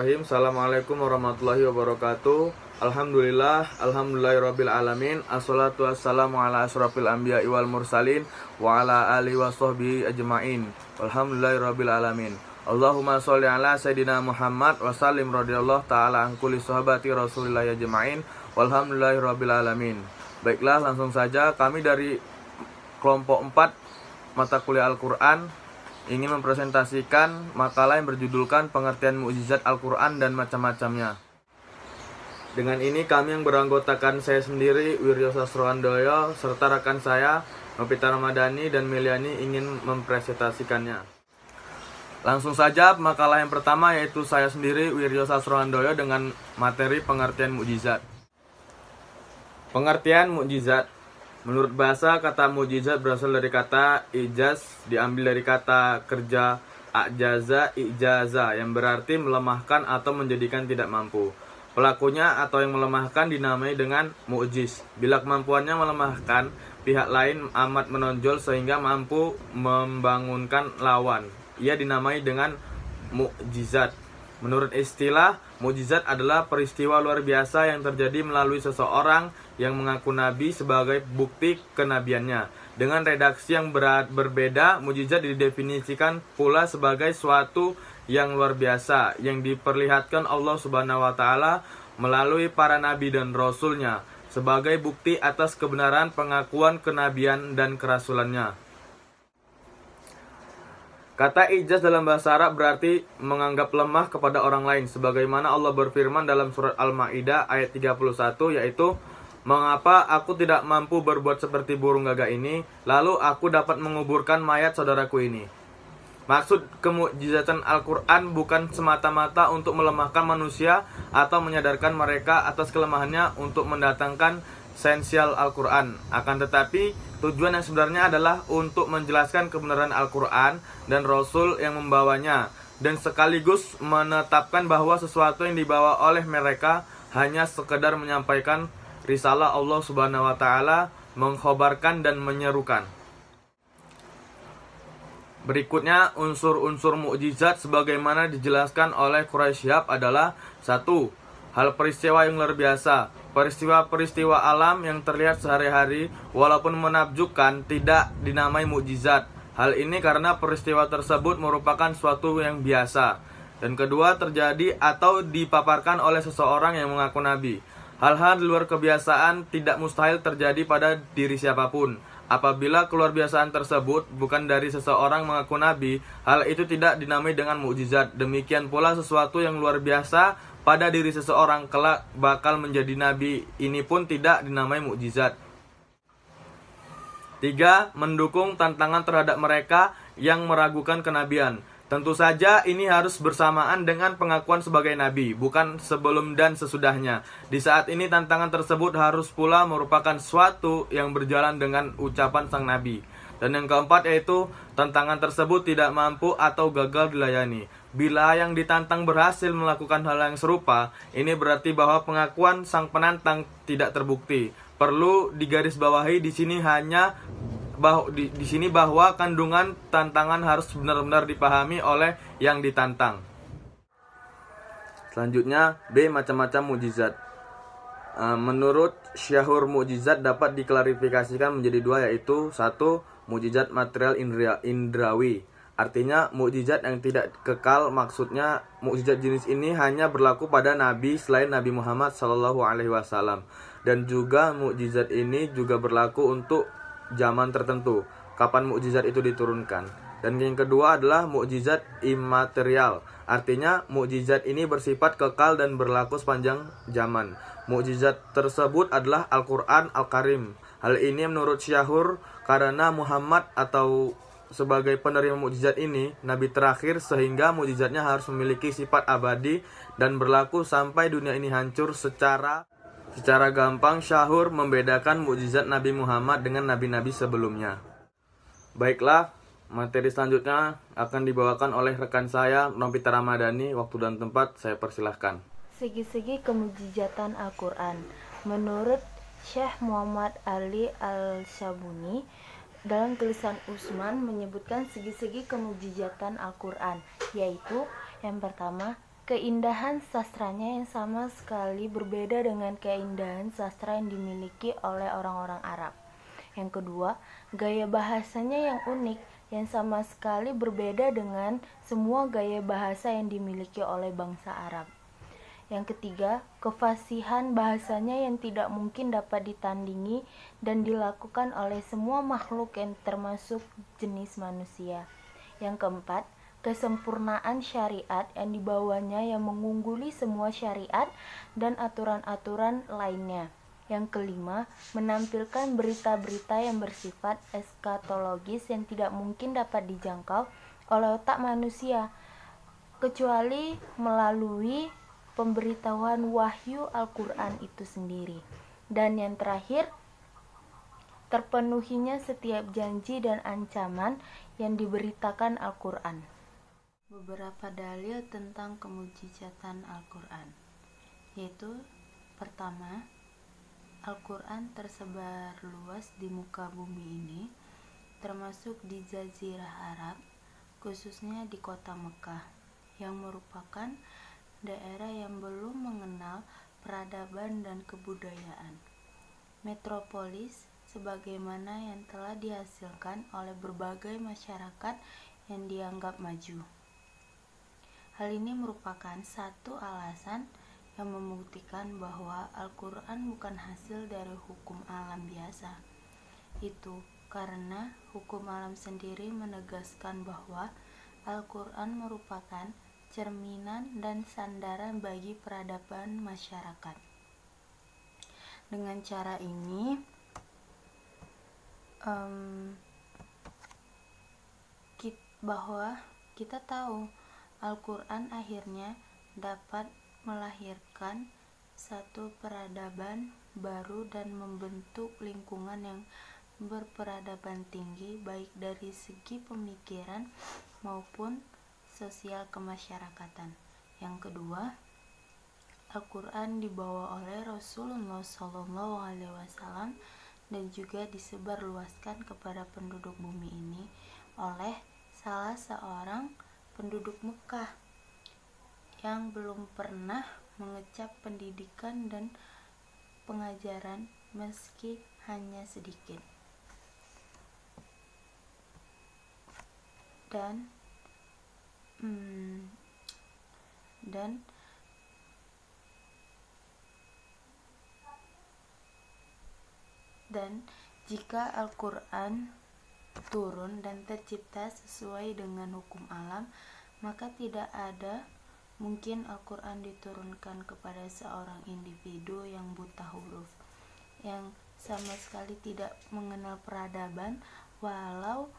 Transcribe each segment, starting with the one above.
Bismillahirrahmanirrahim. Assalamualaikum warahmatullahi wabarakatuh. Alhamdulillahirabbil alamin. Assalatu wassalamu ala asyrafil anbiya'i wal mursalin wa ala alihi washabbihi ajmain. Alhamdulillahirabbil alamin. Allahumma sholli ala sayidina Muhammad wa sallim radhiyallahu taala an kulli sahabati Rasulillah ajmain. Walhamdulillahirabbil alamin. Baiklah, langsung saja kami dari kelompok 4 mata kuliah Al-Qur'an ingin mempresentasikan makalah yang berjudulkan pengertian mukjizat Al-Quran dan macam-macamnya. Dengan ini kami yang beranggotakan saya sendiri, Wiryo Sastrohandoyo, serta rekan saya, Novita Ramadhani dan Meliani ingin mempresentasikannya. Langsung saja makalah yang pertama, yaitu saya sendiri, Wiryo Sastrohandoyo, dengan materi pengertian mukjizat. Pengertian mukjizat. Menurut bahasa, kata mukjizat berasal dari kata ijaz, diambil dari kata kerja ajaza ijaza, yang berarti melemahkan atau menjadikan tidak mampu. Pelakunya atau yang melemahkan dinamai dengan mukjiz. Bila kemampuannya melemahkan, pihak lain amat menonjol sehingga mampu membangunkan lawan, ia dinamai dengan mukjizat. Menurut istilah, mukjizat adalah peristiwa luar biasa yang terjadi melalui seseorang yang mengaku nabi sebagai bukti kenabiannya. Dengan redaksi yang berbeda, mukjizat didefinisikan pula sebagai suatu yang luar biasa yang diperlihatkan Allah Subhanahu wa taala melalui para nabi dan rasulnya sebagai bukti atas kebenaran pengakuan kenabian dan kerasulannya. Kata ijaz dalam bahasa Arab berarti menganggap lemah kepada orang lain, sebagaimana Allah berfirman dalam surat Al-Maidah ayat 31, yaitu, "Mengapa aku tidak mampu berbuat seperti burung gagak ini, lalu aku dapat menguburkan mayat saudaraku ini?" Maksud kemukjizatan Al-Quran bukan semata-mata untuk melemahkan manusia atau menyadarkan mereka atas kelemahannya untuk mendatangkan esensial Al-Quran. Akan tetapi, tujuan yang sebenarnya adalah untuk menjelaskan kebenaran Al-Quran dan Rasul yang membawanya, dan sekaligus menetapkan bahwa sesuatu yang dibawa oleh mereka hanya sekedar menyampaikan risalah Allah Subhanahu wa taala, mengkhabarkan dan menyerukan. Berikutnya, unsur-unsur mukjizat sebagaimana dijelaskan oleh Quraisy Shihab adalah: 1. Hal peristiwa yang luar biasa. Peristiwa-peristiwa alam yang terlihat sehari-hari walaupun menakjubkan tidak dinamai mukjizat. Hal ini karena peristiwa tersebut merupakan suatu yang biasa. Dan kedua, terjadi atau dipaparkan oleh seseorang yang mengaku nabi. Hal-hal di luar kebiasaan tidak mustahil terjadi pada diri siapapun. Apabila keluar biasaan tersebut bukan dari seseorang mengaku nabi, hal itu tidak dinamai dengan mukjizat. Demikian pula sesuatu yang luar biasa pada diri seseorang kelak bakal menjadi nabi, ini pun tidak dinamai mukjizat. 3. Mendukung tantangan terhadap mereka yang meragukan kenabian. Tentu saja ini harus bersamaan dengan pengakuan sebagai nabi, bukan sebelum dan sesudahnya. Di saat ini tantangan tersebut harus pula merupakan suatu yang berjalan dengan ucapan sang nabi. Dan yang keempat, yaitu tantangan tersebut tidak mampu atau gagal dilayani. Bila yang ditantang berhasil melakukan hal yang serupa, ini berarti bahwa pengakuan sang penantang tidak terbukti. Perlu digarisbawahi di sini bahwa kandungan tantangan harus benar-benar dipahami oleh yang ditantang. Selanjutnya, B. Macam-macam mukjizat. Menurut syahur mukjizat dapat diklarifikasikan menjadi dua, yaitu: 1. Mukjizat material indrawi. Artinya mukjizat yang tidak kekal, maksudnya mukjizat jenis ini hanya berlaku pada nabi selain Nabi Muhammad SAW. Dan juga mukjizat ini juga berlaku untuk zaman tertentu, kapan mukjizat itu diturunkan. Dan yang kedua adalah mukjizat imaterial. Artinya mukjizat ini bersifat kekal dan berlaku sepanjang zaman. Mukjizat tersebut adalah Al-Quran Al-Karim. Hal ini menurut syahur karena Muhammad atau sebagai penerima mukjizat ini nabi terakhir, sehingga mukjizatnya harus memiliki sifat abadi dan berlaku sampai dunia ini hancur. Secara gampang, syahur membedakan mukjizat Nabi Muhammad dengan nabi-nabi sebelumnya. Baiklah, materi selanjutnya akan dibawakan oleh rekan saya, Novita Ramadhani. Waktu dan tempat saya persilahkan. Segi-segi kemujizatan Al-Quran. Menurut Syekh Muhammad Ali Al-Syabuni, dalam tulisan Utsman menyebutkan segi-segi kemujizatan Al-Quran, yaitu yang pertama, keindahan sastranya yang sama sekali berbeda dengan keindahan sastra yang dimiliki oleh orang-orang Arab. Yang kedua, gaya bahasanya yang unik yang sama sekali berbeda dengan semua gaya bahasa yang dimiliki oleh bangsa Arab. Yang ketiga, kefasihan bahasanya yang tidak mungkin dapat ditandingi dan dilakukan oleh semua makhluk yang termasuk jenis manusia. Yang keempat, kesempurnaan syariat yang dibawanya yang mengungguli semua syariat dan aturan-aturan lainnya. Yang kelima, menampilkan berita-berita yang bersifat eskatologis yang tidak mungkin dapat dijangkau oleh otak manusia, kecuali melalui pemberitahuan wahyu Al-Quran itu sendiri. Dan yang terakhir, terpenuhinya setiap janji dan ancaman yang diberitakan Al-Quran. Beberapa dalil tentang kemujizatan Al-Quran, yaitu pertama, Al-Quran tersebar luas di muka bumi ini, termasuk di Jazirah Arab, khususnya di kota Mekah, yang merupakan daerah yang belum mengenal peradaban dan kebudayaan. Metropolis sebagaimana yang telah dihasilkan oleh berbagai masyarakat yang dianggap maju. Hal ini merupakan satu alasan yang membuktikan bahwa Al-Quran bukan hasil dari hukum alam biasa. Itu karena hukum alam sendiri menegaskan bahwa Al-Quran merupakan cerminan dan sandaran bagi peradaban masyarakat. Dengan cara ini, bahwa kita tahu Al-Quran akhirnya dapat melahirkan satu peradaban baru dan membentuk lingkungan yang berperadaban tinggi, baik dari segi pemikiran maupun sosial kemasyarakatan. Yang kedua, Al-Quran dibawa oleh Rasulullah SAW dan juga disebarluaskan kepada penduduk bumi ini oleh salah seorang penduduk Mekah yang belum pernah mengecap pendidikan dan pengajaran meski hanya sedikit. Dan jika Al-Quran turun dan tercipta sesuai dengan hukum alam, maka tidak ada mungkin Al-Quran diturunkan kepada seorang individu yang buta huruf, yang sama sekali tidak mengenal peradaban, walau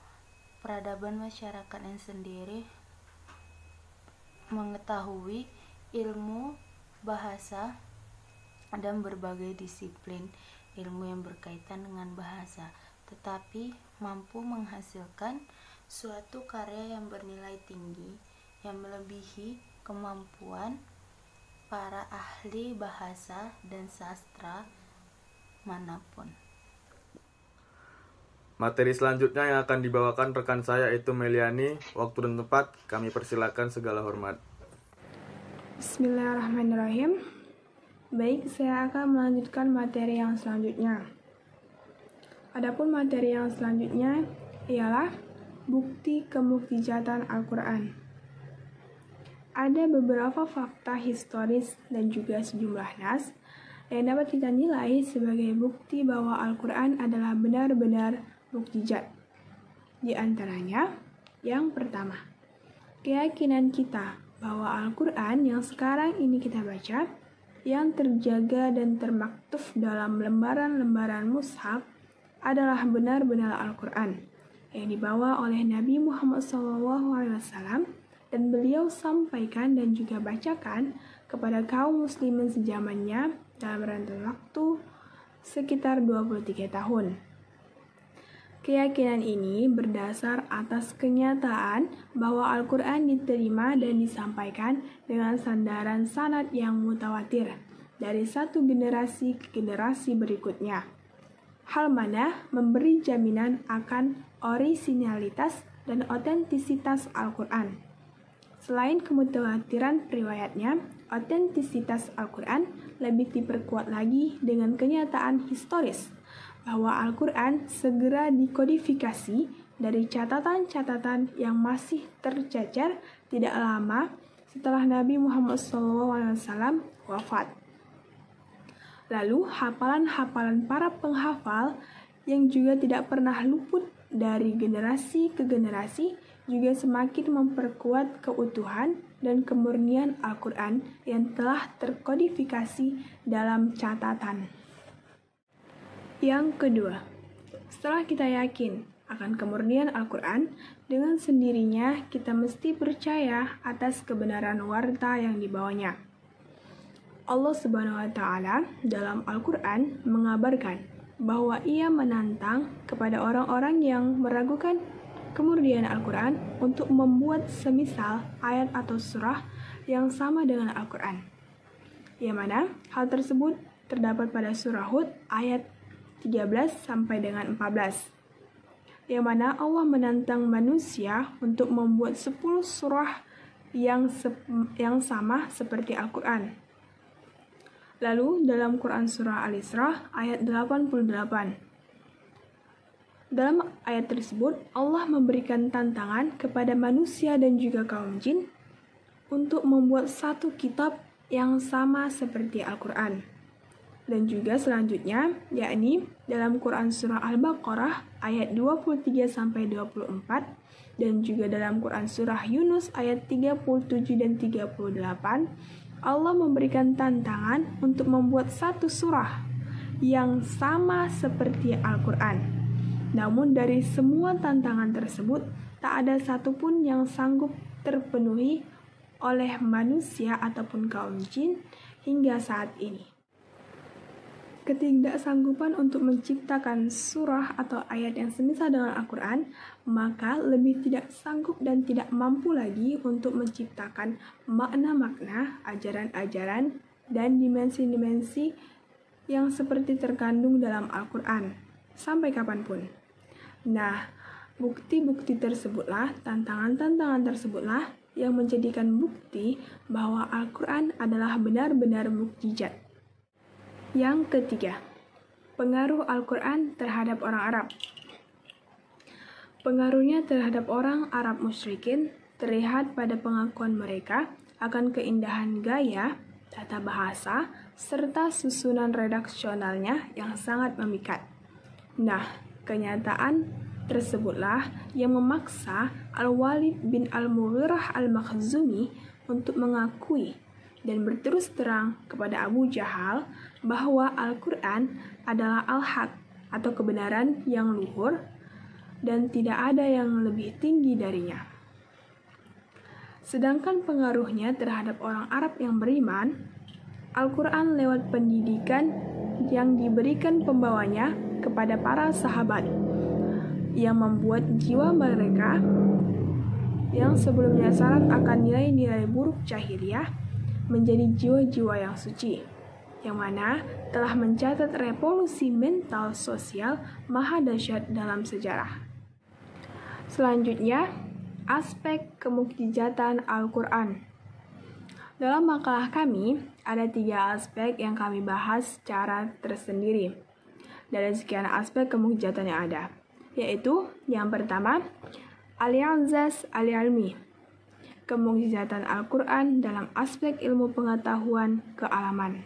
peradaban masyarakat yang sendiri mengetahui ilmu bahasa dan berbagai disiplin ilmu yang berkaitan dengan bahasa, tetapi mampu menghasilkan suatu karya yang bernilai tinggi yang melebihi kemampuan para ahli bahasa dan sastra manapun. Materi selanjutnya yang akan dibawakan rekan saya itu Meliani. Waktu dan tempat kami persilakan, segala hormat. Bismillahirrahmanirrahim. Baik, saya akan melanjutkan materi yang selanjutnya. Adapun materi yang selanjutnya ialah bukti kemukjizatan Al-Quran. Ada beberapa fakta historis dan juga sejumlah nas yang dapat kita nilai sebagai bukti bahwa Al-Quran adalah benar-benar mukjizat. Di antaranya, yang pertama, keyakinan kita bahwa Al-Quran yang sekarang ini kita baca, yang terjaga dan termaktuf dalam lembaran-lembaran mushaf, adalah benar-benar Al-Quran yang dibawa oleh Nabi Muhammad SAW dan beliau sampaikan dan juga bacakan kepada kaum muslimin sejamannya dalam rentang waktu sekitar 23 tahun. Keyakinan ini berdasar atas kenyataan bahwa Al-Quran diterima dan disampaikan dengan sandaran sanad yang mutawatir dari satu generasi ke generasi berikutnya. Hal mana memberi jaminan akan orisinalitas dan otentisitas Al-Quran. Selain kemutawatiran riwayatnya, otentisitas Al-Quran lebih diperkuat lagi dengan kenyataan historis bahwa Al-Quran segera dikodifikasi dari catatan-catatan yang masih tercecer tidak lama setelah Nabi Muhammad SAW wafat. Lalu, hafalan-hafalan para penghafal yang juga tidak pernah luput dari generasi ke generasi juga semakin memperkuat keutuhan dan kemurnian Al-Quran yang telah terkodifikasi dalam catatan. Yang kedua, setelah kita yakin akan kemurnian Al-Quran, dengan sendirinya kita mesti percaya atas kebenaran warta yang dibawanya. Allah Subhanahu wa Ta'ala dalam Al-Quran mengabarkan bahwa Ia menantang kepada orang-orang yang meragukan kemurnian Al-Quran untuk membuat semisal ayat atau surah yang sama dengan Al-Quran. Yang mana hal tersebut terdapat pada surah Hud ayat 13 sampai dengan 14. Yang mana Allah menantang manusia untuk membuat 10 surah yang sama seperti Al-Quran. Lalu dalam Quran Surah Al-Isra ayat 88. Dalam ayat tersebut, Allah memberikan tantangan kepada manusia dan juga kaum jin untuk membuat satu kitab yang sama seperti Al-Quran. Dan juga selanjutnya, yakni dalam Quran Surah Al-Baqarah ayat 23-24 dan juga dalam Quran Surah Yunus ayat 37 dan 38, Allah memberikan tantangan untuk membuat satu surah yang sama seperti Al-Quran. Namun dari semua tantangan tersebut, tak ada satupun yang sanggup terpenuhi oleh manusia ataupun kaum jin hingga saat ini. Ketidaksanggupan untuk menciptakan surah atau ayat yang semisal dengan Al-Quran, maka lebih tidak sanggup dan tidak mampu lagi untuk menciptakan makna-makna, ajaran-ajaran, dan dimensi-dimensi yang seperti terkandung dalam Al-Quran, sampai kapanpun. Nah, bukti-bukti tersebutlah, tantangan-tantangan tersebutlah yang menjadikan bukti bahwa Al-Quran adalah benar-benar mukjizat. Yang ketiga, pengaruh Al-Quran terhadap orang Arab. Pengaruhnya terhadap orang Arab musyrikin terlihat pada pengakuan mereka akan keindahan gaya, tata bahasa, serta susunan redaksionalnya yang sangat memikat. Nah, kenyataan tersebutlah yang memaksa Al-Walid bin Al-Mughirah Al-Makhzumi untuk mengakui dan berterus terang kepada Abu Jahal bahwa Al-Quran adalah al-haq atau kebenaran yang luhur dan tidak ada yang lebih tinggi darinya. Sedangkan pengaruhnya terhadap orang Arab yang beriman, Al-Quran lewat pendidikan yang diberikan pembawanya kepada para sahabat yang membuat jiwa mereka yang sebelumnya syarat akan nilai-nilai buruk jahiliyah menjadi jiwa-jiwa yang suci, yang mana telah mencatat revolusi mental sosial maha dahsyat dalam sejarah. Selanjutnya, aspek kemukjizatan Al-Quran. Dalam makalah kami, ada 3 aspek yang kami bahas secara tersendiri dari sekian aspek kemukjizatan yang ada, yaitu yang pertama, al-i'zaz al-ilmi, kemukjizatan Al-Quran dalam aspek ilmu pengetahuan kealaman.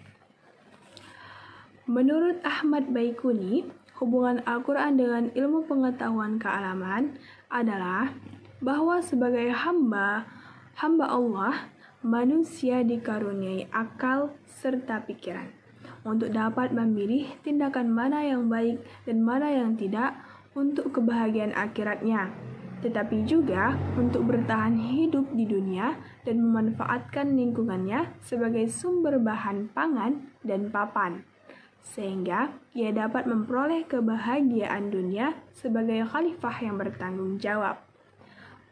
Menurut Ahmad Baikuni, hubungan Al-Quran dengan ilmu pengetahuan kealaman adalah bahwa sebagai hamba Allah, manusia dikaruniai akal serta pikiran untuk dapat memilih tindakan mana yang baik dan mana yang tidak untuk kebahagiaan akhiratnya, tetapi juga untuk bertahan hidup di dunia dan memanfaatkan lingkungannya sebagai sumber bahan pangan dan papan, sehingga ia dapat memperoleh kebahagiaan dunia sebagai khalifah yang bertanggung jawab.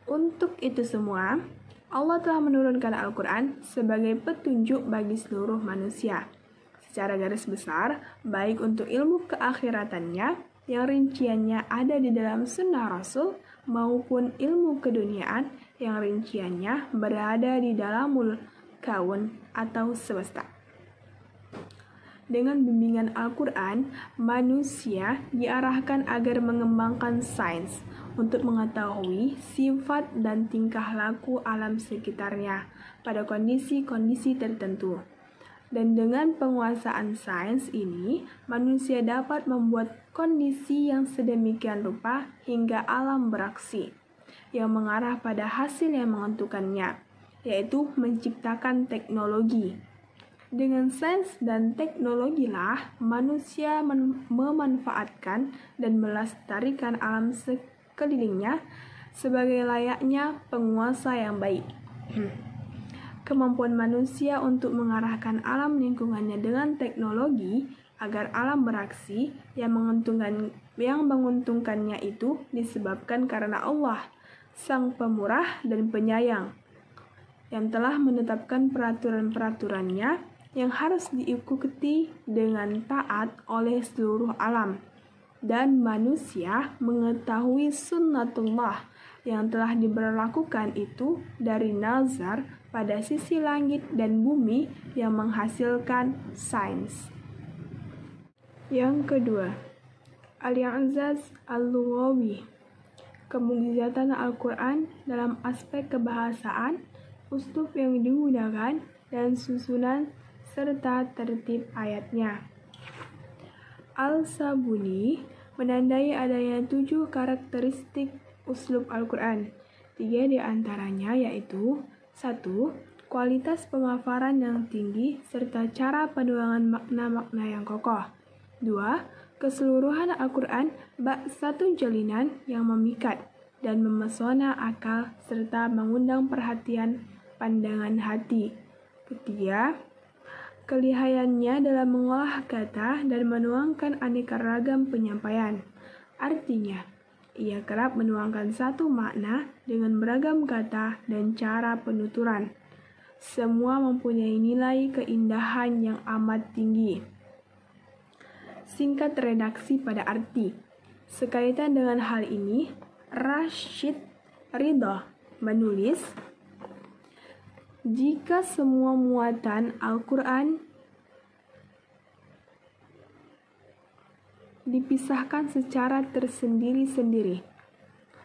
Untuk itu semua, Allah telah menurunkan Al-Quran sebagai petunjuk bagi seluruh manusia, secara garis besar, baik untuk ilmu keakhiratannya, yang rinciannya ada di dalam sunnah Rasul, maupun ilmu keduniaan yang rinciannya berada di dalamul kaun atau semesta. Dengan bimbingan Al-Quran, manusia diarahkan agar mengembangkan sains untuk mengetahui sifat dan tingkah laku alam sekitarnya pada kondisi-kondisi tertentu. Dan dengan penguasaan sains ini, manusia dapat membuat kondisi yang sedemikian rupa hingga alam beraksi, yang mengarah pada hasil yang menentukannya, yaitu menciptakan teknologi. Dengan sains dan teknologilah manusia memanfaatkan dan melestarikan alam sekelilingnya sebagai layaknya penguasa yang baik. Kemampuan manusia untuk mengarahkan alam lingkungannya dengan teknologi agar alam beraksi yang menguntungkannya itu disebabkan karena Allah, Sang Pemurah dan Penyayang, yang telah menetapkan peraturan-peraturannya yang harus diikuti dengan taat oleh seluruh alam. Dan manusia mengetahui sunnatullah yang telah diberlakukan itu dari nazar pada sisi langit dan bumi yang menghasilkan sains. Yang kedua, al-i'zaz al-lughawi, kemukjizatan Al-Quran dalam aspek kebahasaan, uslub yang digunakan, dan susunan serta tertib ayatnya. Al-Sabuni menandai adanya 7 karakteristik uslub Al-Quran. 3 di antaranya yaitu 1. Kualitas pemaparan yang tinggi serta cara penuangan makna-makna yang kokoh. 2. Keseluruhan Al-Quran bak satu jalinan yang memikat dan memesona akal serta mengundang perhatian pandangan hati. 3. Kelihayannya dalam mengolah kata dan menuangkan aneka ragam penyampaian. Artinya, ia kerap menuangkan satu makna dengan beragam kata dan cara penuturan. Semua mempunyai nilai keindahan yang amat tinggi. Singkat redaksi pada arti. Sekaitan dengan hal ini, Rashid Ridha menulis, jika semua muatan Al-Quran dipisahkan secara tersendiri-sendiri,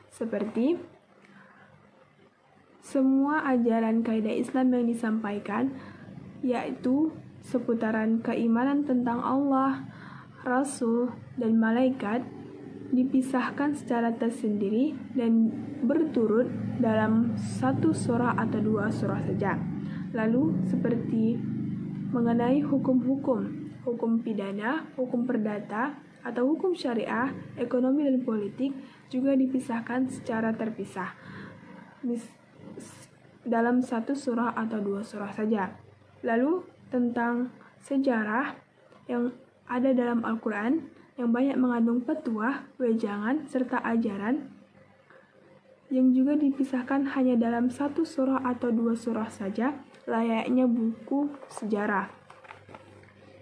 seperti semua ajaran kaidah Islam yang disampaikan, yaitu seputaran keimanan tentang Allah, Rasul, dan malaikat, dipisahkan secara tersendiri dan berturut dalam satu surah atau 2 surah saja. Lalu seperti mengenai hukum-hukum, hukum pidana, hukum perdata, atau hukum syariah, ekonomi dan politik juga dipisahkan secara terpisah dalam 1 surah atau 2 surah saja. Lalu tentang sejarah yang ada dalam Al-Quran yang banyak mengandung petuah, wejangan, serta ajaran yang juga dipisahkan hanya dalam 1 surah atau 2 surah saja, layaknya buku sejarah.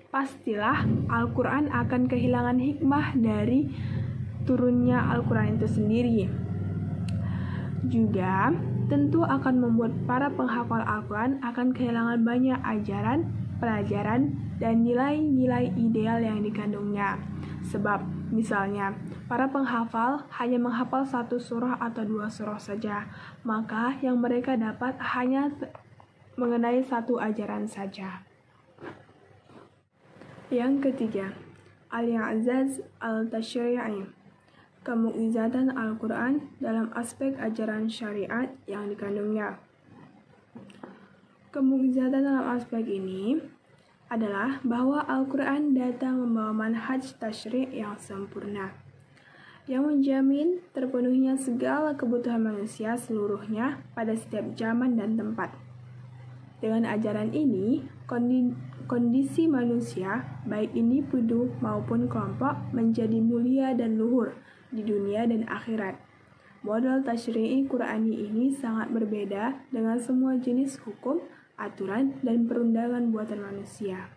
Pastilah Al-Quran akan kehilangan hikmah dari turunnya Al-Quran itu sendiri. Juga tentu akan membuat para penghafal Al-Quran akan kehilangan banyak ajaran, pelajaran, dan nilai-nilai ideal yang dikandungnya. Sebab, misalnya, para penghafal hanya menghafal 1 surah atau 2 surah saja, maka yang mereka dapat hanya mengenai 1 ajaran saja. Yang ketiga, al-i'zaz al-tashri'i, kemukjizatan Al-Quran dalam aspek ajaran syariat yang dikandungnya. Kemukjizatan dalam aspek ini adalah bahwa Al-Quran datang membawa manhaj tasyri' yang sempurna, yang menjamin terpenuhnya segala kebutuhan manusia seluruhnya pada setiap zaman dan tempat. Dengan ajaran ini, kondisi manusia, baik individu maupun kelompok, menjadi mulia dan luhur di dunia dan akhirat. Model tasyri'i Qur'ani ini sangat berbeda dengan semua jenis hukum, aturan, dan perundangan buatan manusia.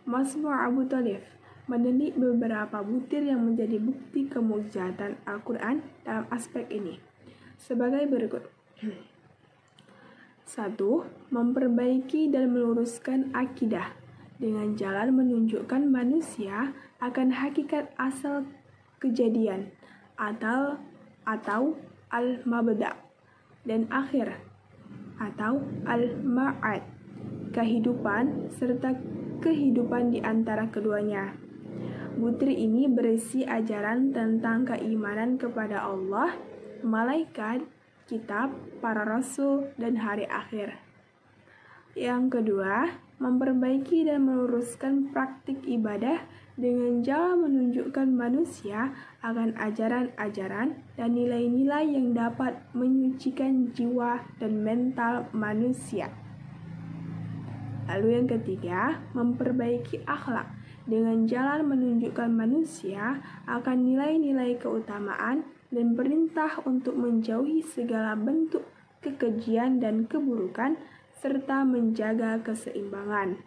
Masmu' Abu Talib menelik beberapa butir yang menjadi bukti kemukjizatan Al-Quran dalam aspek ini. sebagai berikut. 1. Memperbaiki dan meluruskan akidah dengan jalan menunjukkan manusia akan hakikat asal kejadian atau al-mabda dan akhir atau al-ma'ad, kehidupan serta kehidupan di antara keduanya. Butir ini berisi ajaran tentang keimanan kepada Allah, malaikat, kitab, para rasul, dan hari akhir. Yang kedua, memperbaiki dan meluruskan praktik ibadah dengan jalan menunjukkan manusia akan ajaran-ajaran dan nilai-nilai yang dapat menyucikan jiwa dan mental manusia. Lalu yang ketiga, memperbaiki akhlak dengan jalan menunjukkan manusia akan nilai-nilai keutamaan dan perintah untuk menjauhi segala bentuk kekejian dan keburukan serta menjaga keseimbangan.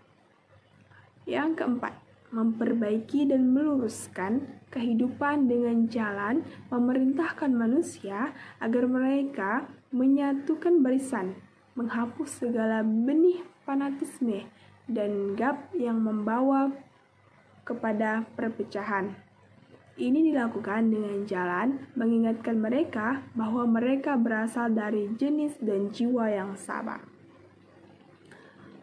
Yang keempat, memperbaiki dan meluruskan kehidupan dengan jalan memerintahkan manusia agar mereka menyatukan barisan, menghapus segala benih fanatisme dan gap yang membawa kepada perpecahan. Ini dilakukan dengan jalan mengingatkan mereka bahwa mereka berasal dari jenis dan jiwa yang sama.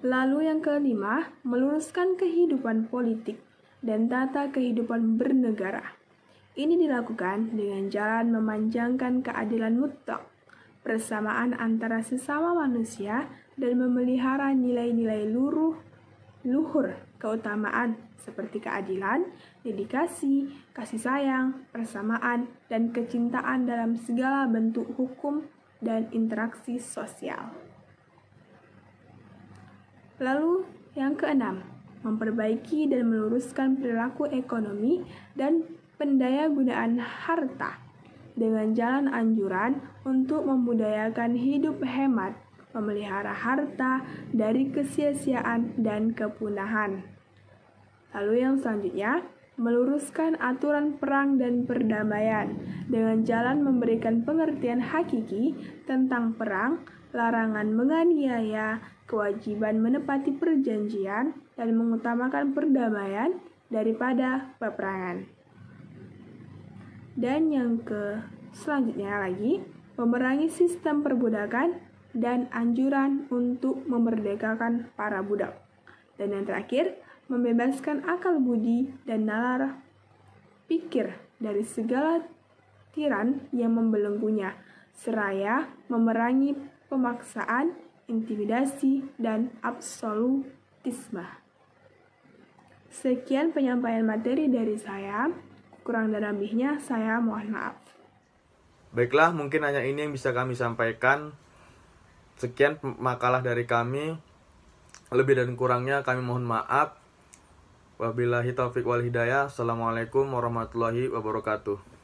Lalu yang kelima, meluruskan kehidupan politik dan tata kehidupan bernegara. Ini dilakukan dengan jalan memanjangkan keadilan mutlak, persamaan antara sesama manusia, dan memelihara nilai-nilai luhur keutamaan seperti keadilan, dedikasi, kasih sayang, persamaan, dan kecintaan dalam segala bentuk hukum dan interaksi sosial. Lalu yang keenam, memperbaiki dan meluruskan perilaku ekonomi dan pendayagunaan harta dengan jalan anjuran untuk membudayakan hidup hemat, memelihara harta dari kesia-siaan dan kepunahan. Lalu yang selanjutnya, meluruskan aturan perang dan perdamaian dengan jalan memberikan pengertian hakiki tentang perang, larangan menganiaya, kewajiban menepati perjanjian, dan mengutamakan perdamaian daripada peperangan. Dan yang selanjutnya lagi, memerangi sistem perbudakan dan anjuran untuk memerdekakan para budak. Dan yang terakhir, membebaskan akal budi dan nalar pikir dari segala tiran yang membelenggunya, seraya memerangi pemaksaan, intimidasi, dan absolutisme. Sekian penyampaian materi dari saya. Kurang dan lebihnya saya mohon maaf. Baiklah, mungkin hanya ini yang bisa kami sampaikan. Sekian makalah dari kami. Lebih dan kurangnya kami mohon maaf. Wabillahi taufiq wal hidayah. Assalamualaikum warahmatullahi wabarakatuh.